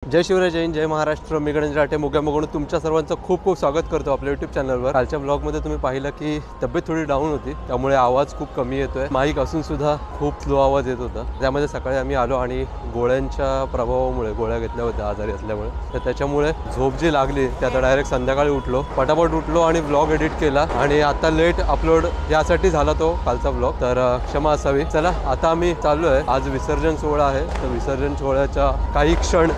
जय शिवराय, जय हिंद, जय महाराष्ट्र. मी गणेश राठे मोग्या मोगणून तुमच्या सर्वांचं खूप खूप स्वागत करतो आपल्या यूट्यूब चॅनलवर. कालच्या ब्लॉगमध्ये तुम्ही पाहिलं की तब्येत थोडी डाऊन होती, त्यामुळे आवाज खूप कमी येतोय. माईक असून सुद्धा खूप स्लो आवाज येत होता. त्यामध्ये सकाळी आम्ही आलो आणि गोळ्यांच्या प्रभावामुळे गोळ्या घेतल्या होत्या आजारी असल्यामुळे, तर त्याच्यामुळे झोप जी लागली ते आता डायरेक्ट संध्याकाळी उठलो, पटापट उठलो आणि ब्लॉग एडिट केला. आणि आता लेट अपलोड यासाठी झाला तो कालचा ब्लॉग, तर क्षमा असावी. चला आता आम्ही चाललो आहे. आज विसर्जन सोहळा आहे, तर विसर्जन सोहळ्याच्या काही क्षण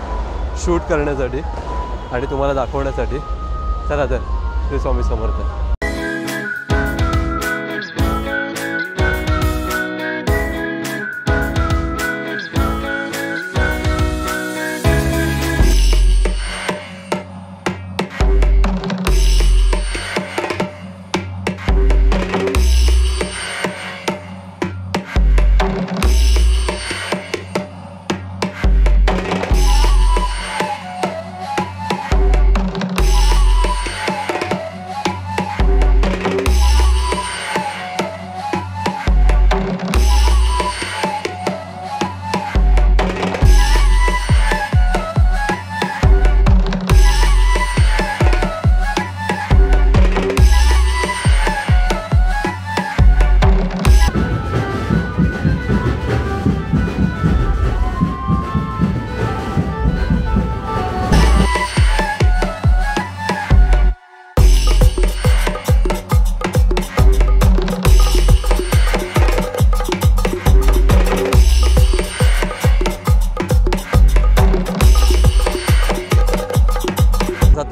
शूट करण्यासाठी आणि तुम्हाला दाखवण्यासाठी. चला तर श्री स्वामी समर्थ.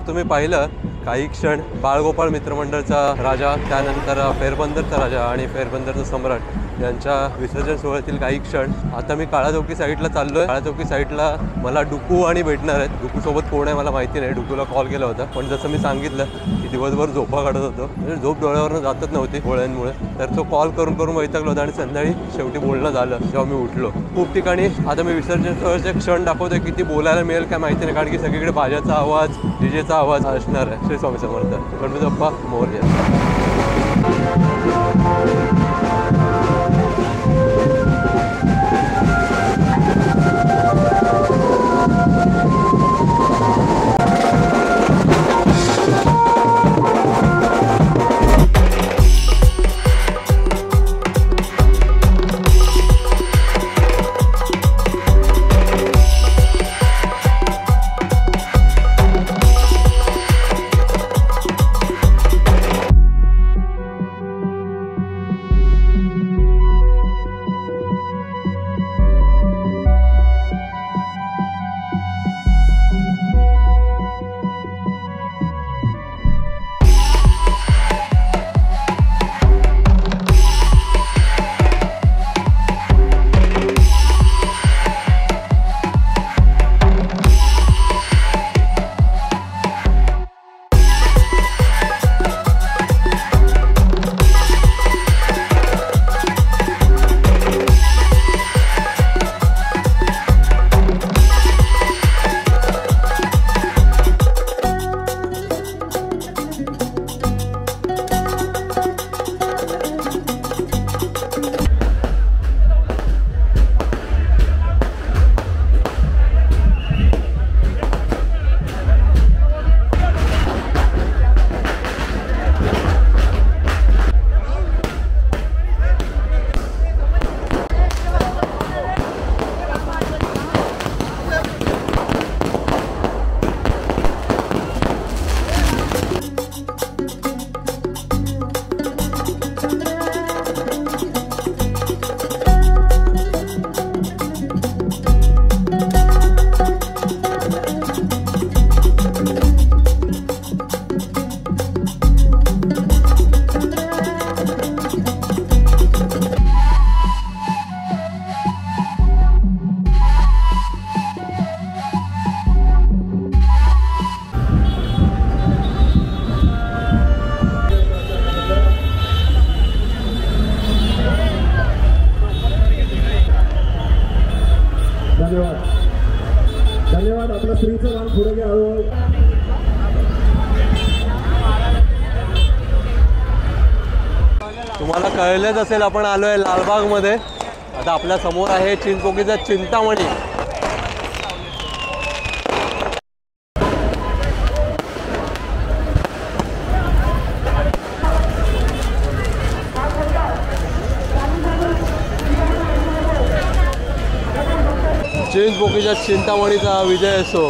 तुम्ही पाहिलं काही क्षण बाळगोपाळ मित्रमंडळचा राजा, त्यानंतर फेरबंदरचा राजा आणि फेरबंदरचा सम्राट यांच्या विसर्जन सोहळ्यातील काही क्षण. आता मी काळा चौकी साईडला चाललोय. काळा चौकी साईडला मला डुकू आणि भेटणार आहेत. डुकू सोबत कोण आहे मला माहिती नाही. डुकूला कॉल केला होता, पण जसं मी सांगितलं की दिवसभर झोपा काढत होतो, म्हणजे झोप डोळ्यावरनं जातच नव्हती गोळ्यांमुळे, तर तो कॉल करून करून वैतागलो होता. आणि संध्याकाळी शेवटी बोलणं झालं जेव्हा मी उठलो. खूप ठिकाणी आता मी विसर्जन सोहळ्याचे क्षण दाखवतोय. किती बोलायला मिळेल काय माहिती नाही, कारण की सगळीकडे बाजाचा आवाज, डीजेचा आवाज असणार आहे. श्री स्वामी समर्थ. गणपती बाप्पा मोरया. धन्यवाद. आपलं स्त्रीचं नाम पुढे घ्या हळूहळू. तुम्हाला कळलेच असेल आपण आलोय लालबागमध्ये. आता आपल्या समोर आहे चिंचपोकीचा चिंतामणी. पोकीच्या चिंतामणीचा विजय असो.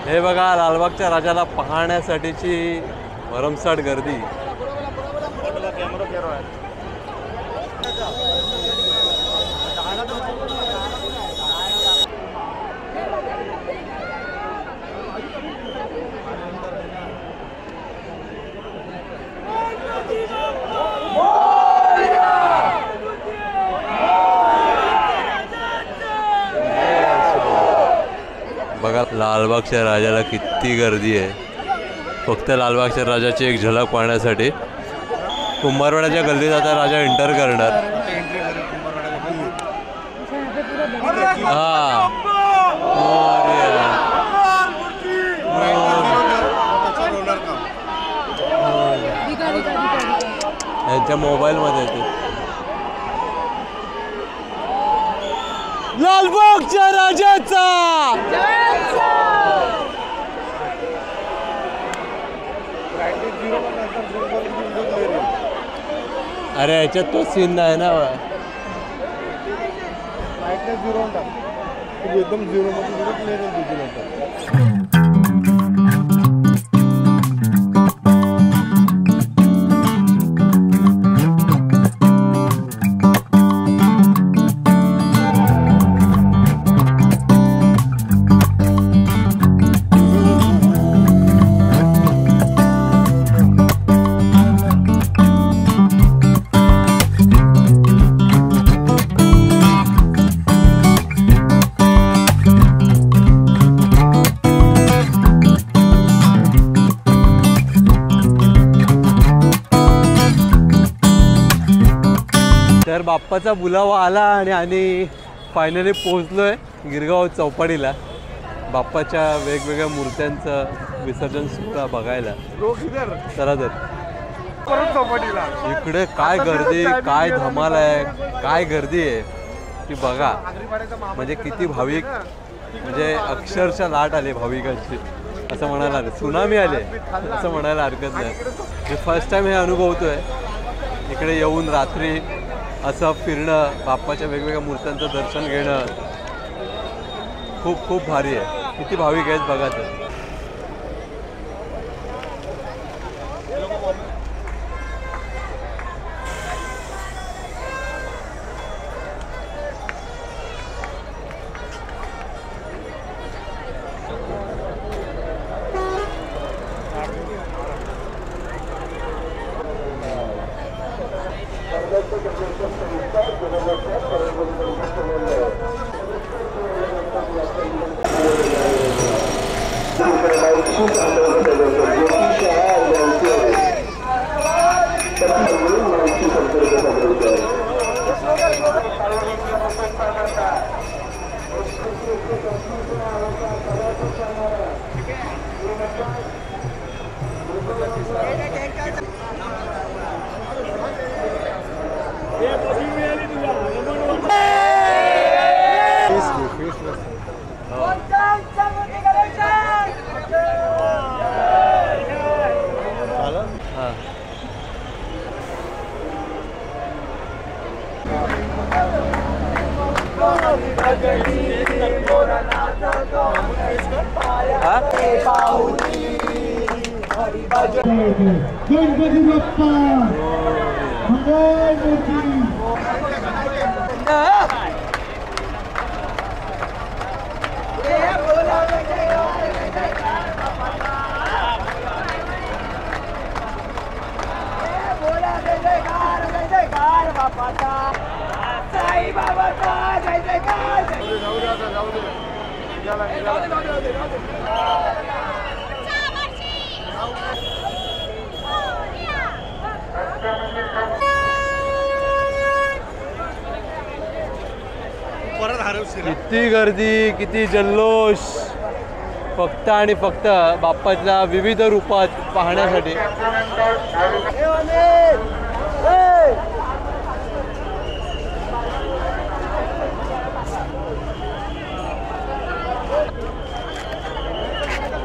हे बघा लालबागच्या राजाला पाहण्यासाठीची भरमसाठ गर्दी. बघा लालबागच्या राजाला किती गर्दी आहे. फक्त लालबागच्या राजाची एक झलक पाहण्यासाठी. कुंभारवाड्याच्या गल्लीत आता राजा एंटर करणार. हा यांच्या मोबाईलमध्ये येते. लालबागच्या राजाचा अरे याच्यात तो सीन नाही ना. एकदम झिरो मध्ये तर बाप्पाचा बुलावा आला आणि फायनली पोहोचलोय गिरगाव चौपाटीला बाप्पाच्या वेगवेगळ्या मूर्त्यांचं विसर्जन सुद्धा बघायला. चला तर इकडे काय गर्दी, काय धमाल आहे, काय गर्दी आहे ती बघा. म्हणजे किती भाविक, म्हणजे अक्षरशः लाट आली भाविकांची असं म्हणायला हरकत, सुनामी आले असं म्हणायला हरकत नाही. मी फर्स्ट टाइम हे अनुभवतोय इकडे येऊन रात्री असं फिरणं, बाप्पाच्या वेगवेगळ्या मूर्त्यांचं दर्शन घेणं. खूप खूप भारी आहे. किती भाविक आहेत बघा तर. गणपती बाप्पा मंगळमूर्ती. किती गर्दी, किती जल्लोष, फक्त आणि फक्त बाप्पाच्या विविध रूपात पाहण्यासाठी.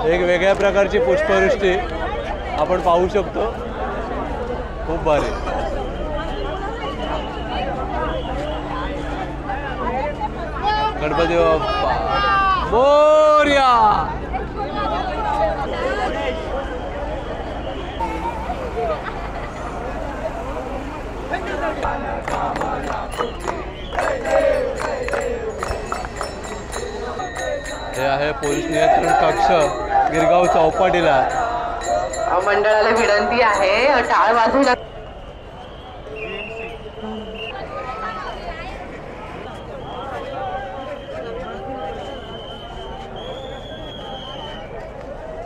एक वेगळ्या प्रकारची पुष्पवृष्टी आपण पाहू शकतो. खूप भारी. गणपती बाप्पा मोरया. हे आहे पोलीस नियंत्रण कक्ष गिरगाव चौपाटीला. मंडळाला विनंती आहे टाळ वाजवू.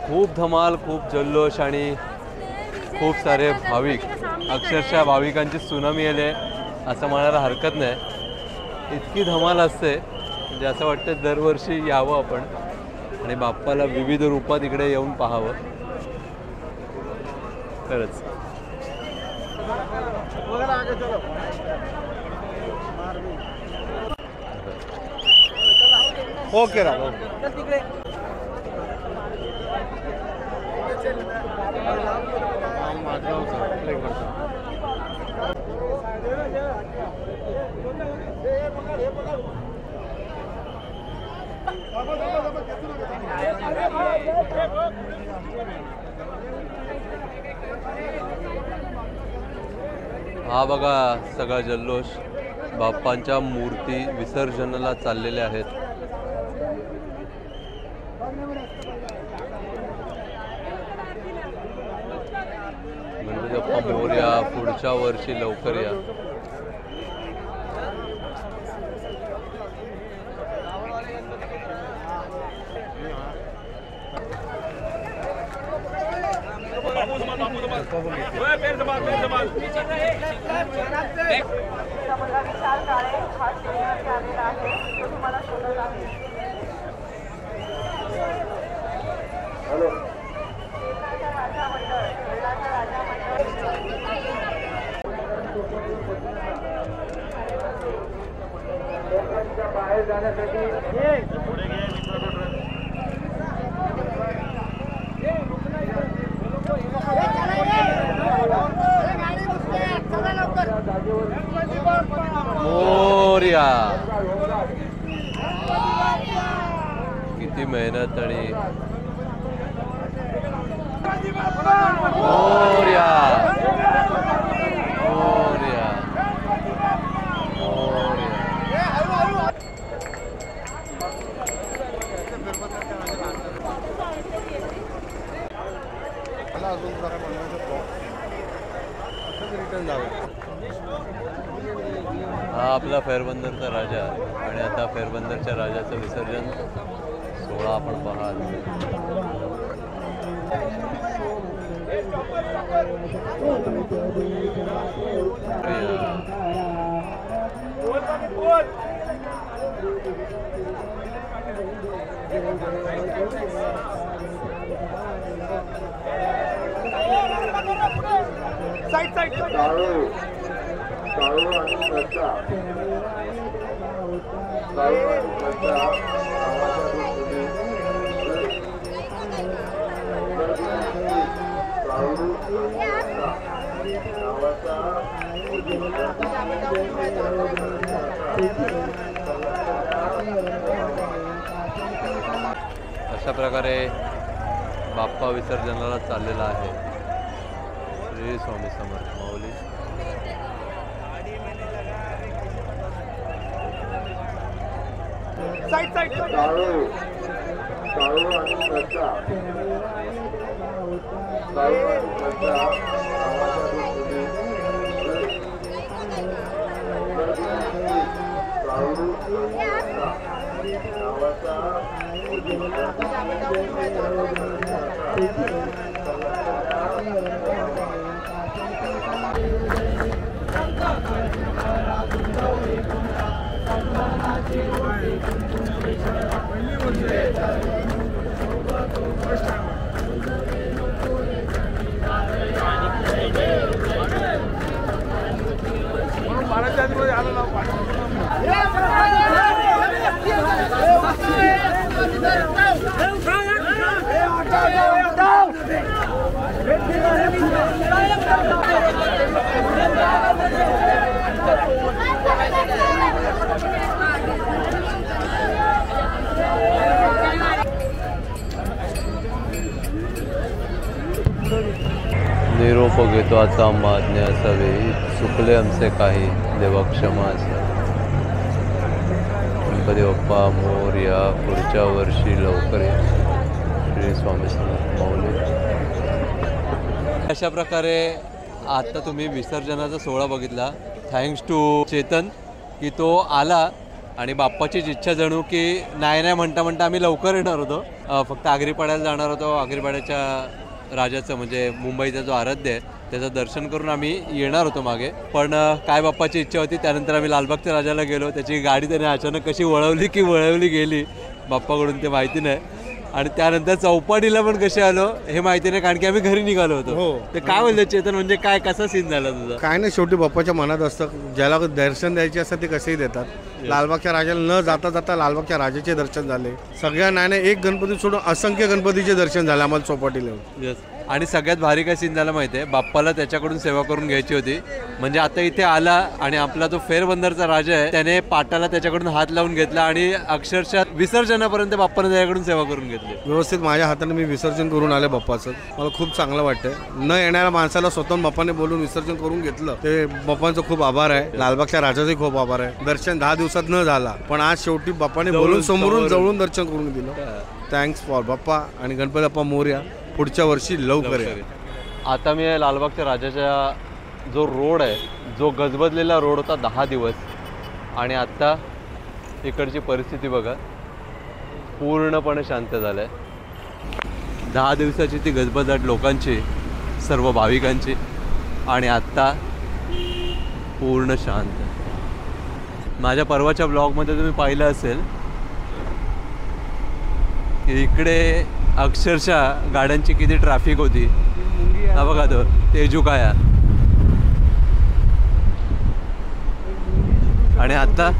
खूप धमाल, खूप जल्लोष आणि खूप सारे भाविक. अक्षरशः भाविकांची सुनामी आली असं म्हणायला हरकत नाही. इतकी धमाल असते म्हणजे असं वाटतं दरवर्षी यावं आपण आणि बाप्पाला विविध रूपात इकडे येऊन पाहावं. खरंच ओके रा हा बघा सगळा जल्लोष. बाप्पांच्या मूर्ती विसर्जनाला चाललेल्या आहेत. गणपती बाप्पा मोरया. पुढच्या वर्षी लवकर या. बाहेर जाण्यासाठी मोरया. किती मेहनत आणि मोरया मोरया मोरया. अजून जरा बनवायचं रिटर्न जावं. हा आपला फेरबंदरचा राजा आणि आता फेरबंदरच्या राजाचं विसर्जन सोहळा आपण पाहाल. अशा प्रकारे बाप्पा विसर्जनाला चाललेला आहे. श्री स्वामी समर्थ माऊली. निरोप घेतो आता मान्य असावे, चुकले आमचे काही देवा क्षमा असावी. गणपती बाप्पा मोरया, पुढच्या वर्षी लवकर या. श्री स्वामी समर्थ माऊली. अशा प्रकारे आता तुम्ही विसर्जनाचा सोहळा बघितला. थँक्स टू चेतन की तो आला आणि बाप्पाचीच इच्छा जणू की नाही म्हणता म्हणता आम्ही लवकर येणार होतो. फक्त आगरीपाड्याला जाणार होतो. आगरीपाड्याच्या राजाचं म्हणजे मुंबईचा जो आराध्य आहे त्याचं दर्शन करून आम्ही येणार होतो मागे. पण काय बाप्पाची इच्छा होती त्यानंतर आम्ही लालबागच्या राजाला गेलो. त्याची गाडी त्याने अचानक कशी वळवली गेली बाप्पाकडून ते माहिती नाही. आणि त्यानंतर चौपाटीला पण कसे आलो हे माहिती नाही कारण की आम्ही घरी निघालो होतो. ते काय बोलले चेतन म्हणजे काय कसा सीन झाला तुझा? काय नाही, शेवटी बाप्पाच्या मनात असतं. ज्याला दर्शन द्यायचे असतं ते कसेही देतात. लालबागच्या राजाला न जाता लालबागच्या राजाचे दर्शन झाले. सगळ्या नाही एक गणपती सोडून असंख्य गणपतीचे दर्शन झाले आम्हाला चौपाटीला. येस. आणि सगळ्यात भारी काय सीन झाला माहिती आहे, बाप्पाला त्याच्याकडून सेवा करून घ्यायची होती. म्हणजे आता इथे आला आणि आपला जो फेरबंदरचा राजा आहे त्याने पाटाला त्याच्याकडून हात लावून घेतला आणि अक्षरशः विसर्जनापर्यंत बाप्पाने त्याच्याकडून सेवा करून घेतली. व्यवस्थित माझ्या हाताने मी विसर्जन करून आले बाप्पाचं. मला खूप चांगलं वाटतंय. न येणाऱ्या माणसाला स्वतः बाप्पाने बोलून विसर्जन करून घेतलं ते बाप्पांचं खूप आभार आहे. लालबागच्या राजाचे खूप आभार आहे. दर्शन 10 दिवसात न झाला पण आज शेवटी बाप्पाने बोलून समोरून जवळून दर्शन करून दिलं. थँक्स फॉर बाप्पा आणि गणपती बाप्पा मोरया. पुढच्या वर्षी लवकर या. आता मी लालबागच्या राजाच्या जो रोड आहे जो गजबजलेला रोड होता 10 दिवस आणि आत्ता इकडची परिस्थिती बघा पूर्णपणे शांत झालं आहे. 10 दिवसाची ती गजबजाट लोकांची सर्व भाविकांची आणि आत्ता पूर्ण शांत. माझ्या परवाच्या ब्लॉगमध्ये तुम्ही पाहिलं असेल की इकडे अक्षरशः गाड्यांची किती ट्रॅफिक होती. हा बघा तो तेजुकाया. आणि आता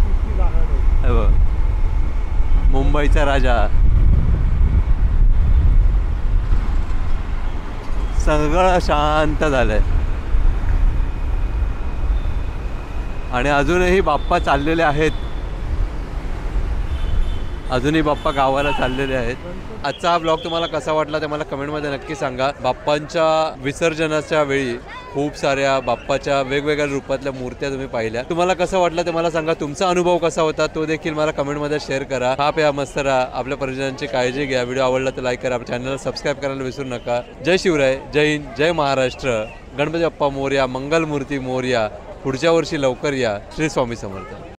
मुंबईचा राजा. सगळं शांत झालंय आणि अजूनही बाप्पा चाललेले आहेत. अजूनही बाप्पा गावाला चाललेले आहेत. आजचा हा ब्लॉग तुम्हाला कसा वाटला ते मला कमेंटमध्ये नक्की सांगा. बाप्पांच्या विसर्जनाच्या वेळी खूप साऱ्या बाप्पाच्या वेगवेगळ्या रूपातल्या मूर्त्या तुम्ही पाहिल्या. तुम्हाला कसं वाटलं ते मला सांगा. तुमचा अनुभव कसा होता तो देखील मला कमेंटमध्ये शेअर करा. हा प्या मस्त राहा. आपल्या परिजनांची काळजी घ्या. व्हिडिओ आवडला तर लाईक करा. चॅनलला सबस्क्राईब करायला विसरू नका. जय शिवराय, जय हिंद, जय महाराष्ट्र. गणपती बाप्पा मोरया, मंगलमूर्ती मोरया. पुढच्या वर्षी लवकर या. श्री स्वामी समर्थ.